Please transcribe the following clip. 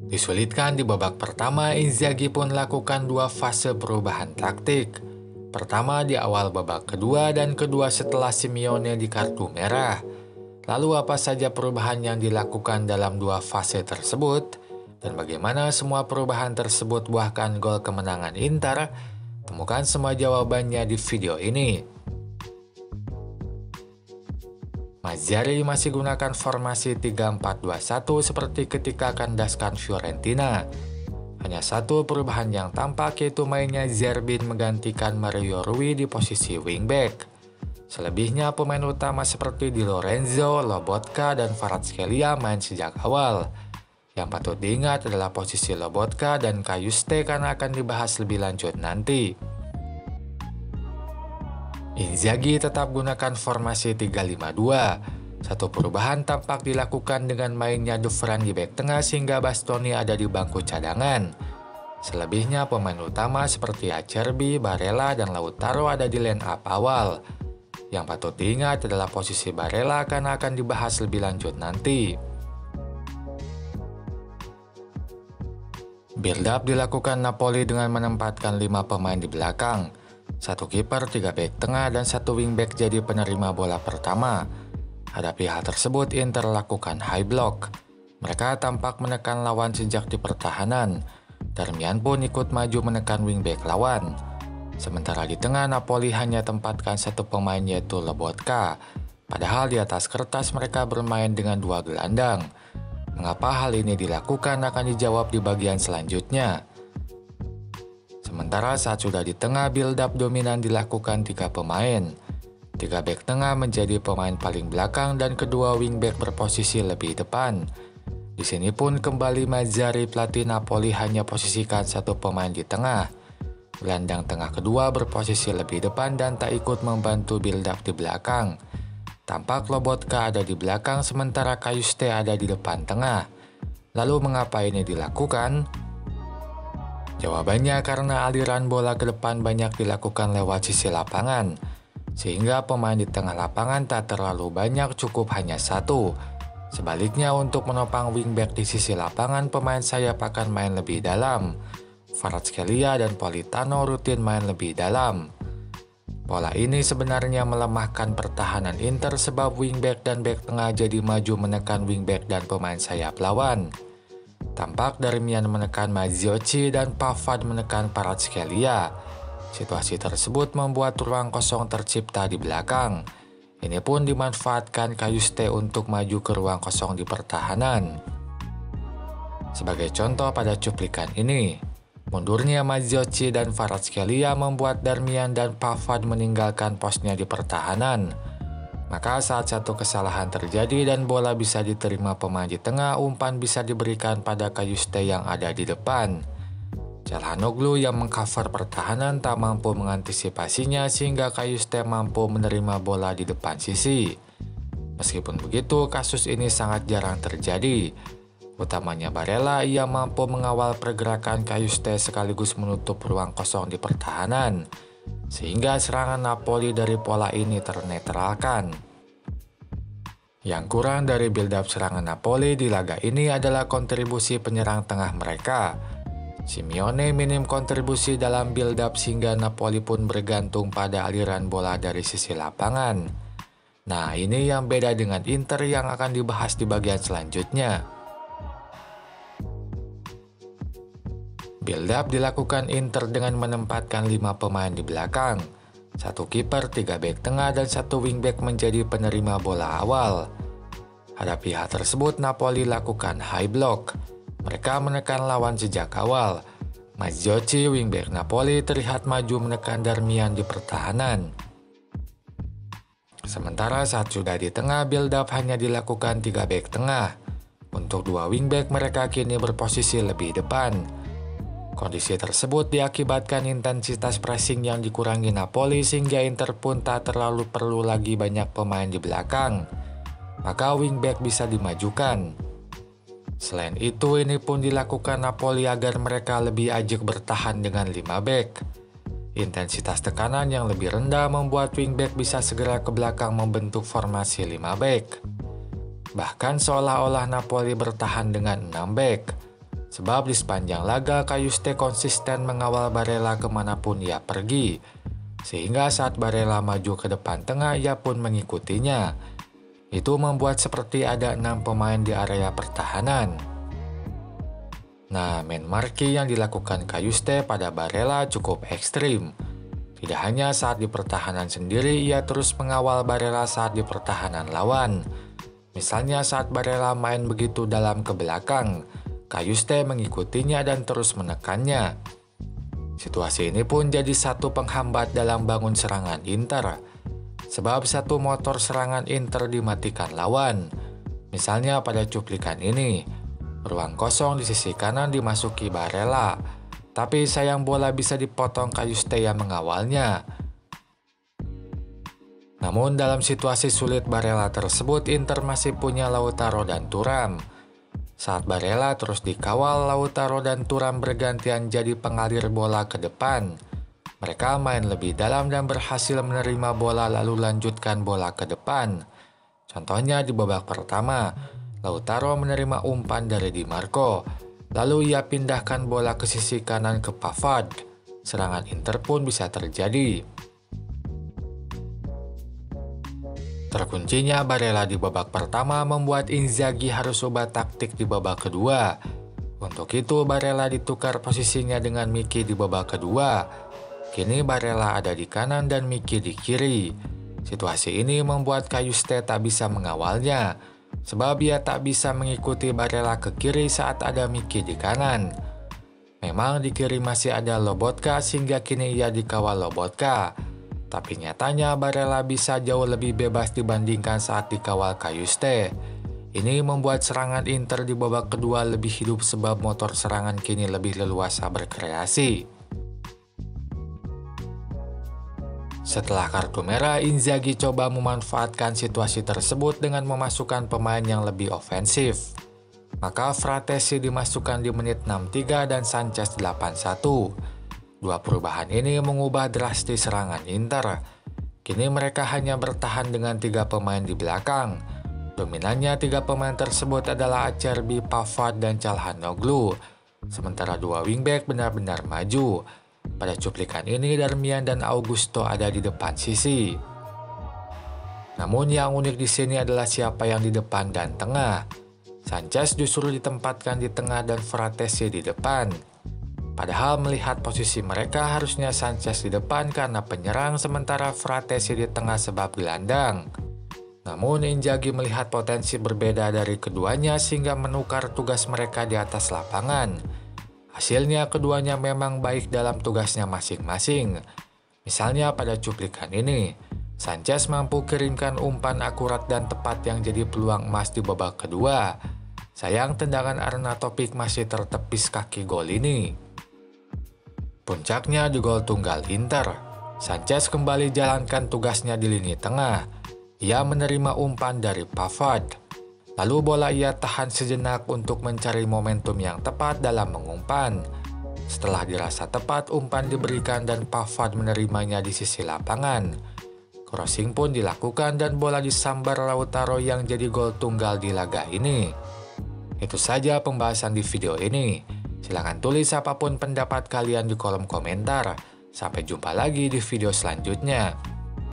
Disulitkan di babak pertama, Inzaghi pun lakukan dua fase perubahan taktik. Pertama di awal babak kedua dan kedua setelah Simeone di kartu merah. Lalu apa saja perubahan yang dilakukan dalam dua fase tersebut? Dan bagaimana semua perubahan tersebut buahkan gol kemenangan Inter? Temukan semua jawabannya di video ini. Mazzarri masih gunakan formasi 3-4-2-1 seperti ketika kandaskan Fiorentina. Hanya satu perubahan yang tampak, yaitu mainnya Zerbin menggantikan Mario Rui di posisi wingback. Selebihnya pemain utama seperti Di Lorenzo, Lobotka, dan Kvaratskhelia main sejak awal. Yang patut diingat adalah posisi Lobotka dan Cajuste karena akan dibahas lebih lanjut nanti. Inzaghi tetap gunakan formasi 3-5-2. Satu perubahan tampak dilakukan dengan mainnya Dufran di bek tengah sehingga Bastoni ada di bangku cadangan. Selebihnya pemain utama seperti Acerbi, Barella, dan Lautaro ada di line up awal. Yang patut diingat adalah posisi Barella karena akan dibahas lebih lanjut nanti. Build up dilakukan Napoli dengan menempatkan 5 pemain di belakang. Satu kiper, 3 bek tengah, dan 1 wingback jadi penerima bola pertama. Hadapi hal tersebut, Inter lakukan high block. Mereka tampak menekan lawan sejak di pertahanan. Darmian pun ikut maju menekan wingback lawan. Sementara di tengah, Napoli hanya tempatkan 1 pemain yaitu Lobotka. Padahal di atas kertas mereka bermain dengan 2 gelandang. Mengapa hal ini dilakukan akan dijawab di bagian selanjutnya. Sementara saat sudah di tengah, build up dominan dilakukan 3 pemain. 3 bek tengah menjadi pemain paling belakang dan kedua wingback berposisi lebih depan. Di sini pun kembali Mazzarri pelatih Napoli hanya posisikan 1 pemain di tengah. Gelandang tengah kedua berposisi lebih depan dan tak ikut membantu build up di belakang. Tampak Lobotka ada di belakang sementara Cajuste ada di depan tengah. Lalu mengapa ini dilakukan? Jawabannya karena aliran bola ke depan banyak dilakukan lewat sisi lapangan, sehingga pemain di tengah lapangan tak terlalu banyak, cukup hanya 1. Sebaliknya untuk menopang wingback di sisi lapangan, pemain sayap akan main lebih dalam. Kvaratskhelia dan Politano rutin main lebih dalam. Pola ini sebenarnya melemahkan pertahanan Inter sebab wingback dan bek tengah jadi maju menekan wingback dan pemain sayap lawan. Tampak Darmian menekan Mazzocchi dan Pavard menekan Kvaratskhelia. Situasi tersebut membuat ruang kosong tercipta di belakang. Ini pun dimanfaatkan Cajuste untuk maju ke ruang kosong di pertahanan. Sebagai contoh pada cuplikan ini, mundurnya Mazzocchi dan Kvaratskhelia membuat Darmian dan Pavard meninggalkan posnya di pertahanan. Maka saat satu kesalahan terjadi dan bola bisa diterima pemain di tengah, umpan bisa diberikan pada Cajuste yang ada di depan. Calhanoglu yang mengcover pertahanan tak mampu mengantisipasinya sehingga Cajuste mampu menerima bola di depan sisi. Meskipun begitu, kasus ini sangat jarang terjadi. Utamanya Barella, ia mampu mengawal pergerakan Cajuste sekaligus menutup ruang kosong di pertahanan. Sehingga serangan Napoli dari pola ini ternetralkan. Yang kurang dari build-up serangan Napoli di laga ini adalah kontribusi penyerang tengah mereka. Simeone minim kontribusi dalam build-up sehingga Napoli pun bergantung pada aliran bola dari sisi lapangan. Nah, ini yang beda dengan Inter yang akan dibahas di bagian selanjutnya. Build up dilakukan Inter dengan menempatkan 5 pemain di belakang. 1 kiper, 3 bek tengah, dan 1 wingback menjadi penerima bola awal. Hadapi hal tersebut, Napoli lakukan high block. Mereka menekan lawan sejak awal. Mazzocchi, wingback Napoli, terlihat maju menekan Darmian di pertahanan. Sementara saat sudah di tengah, build up hanya dilakukan 3 bek tengah. Untuk 2 wingback mereka kini berposisi lebih depan. Kondisi tersebut diakibatkan intensitas pressing yang dikurangi Napoli sehingga Inter pun tak terlalu perlu lagi banyak pemain di belakang. Maka wingback bisa dimajukan. Selain itu, ini pun dilakukan Napoli agar mereka lebih ajak bertahan dengan 5 bek. Intensitas tekanan yang lebih rendah membuat wingback bisa segera ke belakang membentuk formasi 5 bek. Bahkan seolah-olah Napoli bertahan dengan 6 bek. Sebab di sepanjang laga Cayuste konsisten mengawal Barella kemanapun ia pergi. Sehingga saat Barella maju ke depan tengah ia pun mengikutinya. Itu membuat seperti ada 6 pemain di area pertahanan. Nah, main marking yang dilakukan Cajuste pada Barella cukup ekstrim. Tidak hanya saat di pertahanan sendiri, ia terus mengawal Barella saat di pertahanan lawan. Misalnya saat Barella main begitu dalam ke belakang, Cajuste mengikutinya dan terus menekannya. Situasi ini pun jadi satu penghambat dalam bangun serangan Inter. Sebab satu motor serangan Inter dimatikan lawan. Misalnya pada cuplikan ini, ruang kosong di sisi kanan dimasuki Barella, tapi sayang bola bisa dipotong Cajuste yang mengawalnya. Namun dalam situasi sulit Barella tersebut, Inter masih punya Lautaro dan Thuram. Saat Barella terus dikawal, Lautaro dan Thuram bergantian jadi pengalir bola ke depan. Mereka main lebih dalam dan berhasil menerima bola lalu lanjutkan bola ke depan. Contohnya di babak pertama, Lautaro menerima umpan dari Di Marco, lalu ia pindahkan bola ke sisi kanan ke Pavard. Serangan Inter pun bisa terjadi. Terkuncinya Barella di babak pertama membuat Inzaghi harus ubah taktik di babak kedua. Untuk itu Barella ditukar posisinya dengan Miki di babak kedua. Kini Barella ada di kanan dan Miki di kiri. Situasi ini membuat Cajuste tak bisa mengawalnya, sebab ia tak bisa mengikuti Barella ke kiri saat ada Miki di kanan. Memang di kiri masih ada Lobotka sehingga kini ia dikawal Lobotka. Tapi nyatanya Barella bisa jauh lebih bebas dibandingkan saat dikawal Cajuste. Ini membuat serangan Inter di babak kedua lebih hidup sebab motor serangan kini lebih leluasa berkreasi. Setelah kartu merah, Inzaghi coba memanfaatkan situasi tersebut dengan memasukkan pemain yang lebih ofensif. Maka Fratesi dimasukkan di menit 63 dan Sanchez 81. Dua perubahan ini mengubah drastis serangan Inter. Kini mereka hanya bertahan dengan 3 pemain di belakang. Dominannya 3 pemain tersebut adalah Acerbi, Pavard, dan Calhanoglu. Sementara 2 wingback benar-benar maju. Pada cuplikan ini Darmian dan Augusto ada di depan sisi. Namun yang unik di sini adalah siapa yang di depan dan tengah. Sanchez justru ditempatkan di tengah dan Fratesi di depan. Padahal melihat posisi mereka harusnya Sanchez di depan karena penyerang sementara Fratesi di tengah sebab gelandang. Namun Inzaghi melihat potensi berbeda dari keduanya sehingga menukar tugas mereka di atas lapangan. Hasilnya keduanya memang baik dalam tugasnya masing-masing. Misalnya pada cuplikan ini, Sanchez mampu kirimkan umpan akurat dan tepat yang jadi peluang emas di babak kedua. Sayang tendangan Arnautovic masih tertepis kaki gol ini. Puncaknya di gol tunggal Inter. Sanchez kembali jalankan tugasnya di lini tengah. Ia menerima umpan dari Pavard. Lalu bola ia tahan sejenak untuk mencari momentum yang tepat dalam mengumpan. Setelah dirasa tepat, umpan diberikan dan Pavard menerimanya di sisi lapangan. Crossing pun dilakukan dan bola disambar Lautaro yang jadi gol tunggal di laga ini. Itu saja pembahasan di video ini. Silahkan tulis apapun pendapat kalian di kolom komentar. Sampai jumpa lagi di video selanjutnya.